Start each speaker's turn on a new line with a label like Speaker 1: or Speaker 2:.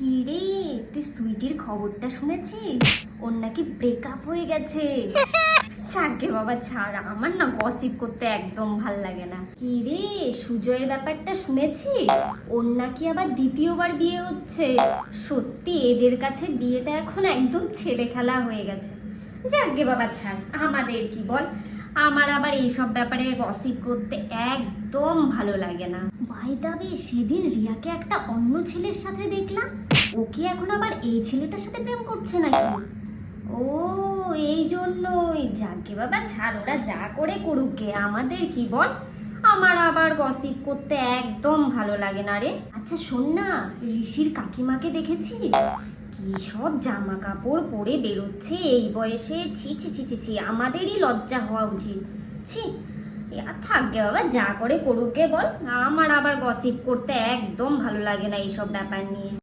Speaker 1: কি রে, তুই সুইটির খবরটা শুনেছিস? ওর নাকি ব্রেকআপ হয়ে গেছে। যাকে বাবা ছাড়, আমার না গসিপ করতে একদম ভাল লাগে না। কি রে, সুজয়ের ব্যাপারটা শুনেছিস? ওর নাকি আবার দ্বিতীয়বার বিয়ে হচ্ছে। সত্যি এদের কাছে বিয়েটা এখন একদম ছেলে খেলা হয়ে গেছে। যাকে বাবা ছাড়, আমাদের কি বল। আমার আবার এইসব ব্যাপারে গসিপ করতে একদম ভালো লাগে না। বাই দ্য ওয়ে, সেদিন রিয়াকে একটা অন্য ছেলের সাথে দেখলাম। ও কি এখন আবার এই ছেলেটার সাথে প্রেম করছে নাকি? ও, এই জন্যই। যাকে বাবা ছাড়, ওরা যা করে করুক গে, আমাদের কি বল। আমার আবার গসিপ করতে একদম ভালো লাগে না রে। আচ্ছা শোন না, ঋষির কাকিমাকে দেখেছিস? কি সব জামা কাপড় পরে বেরোচ্ছে এই বয়সে। ছি ছি ছি ছি ছি, আমাদেরই লজ্জা হওয়া উচিত। ছি, থাকবে বাবা, যা করে করুক গে বল। আমার আবার গসিপ করতে একদম ভালো লাগে না এইসব ব্যাপার নিয়ে।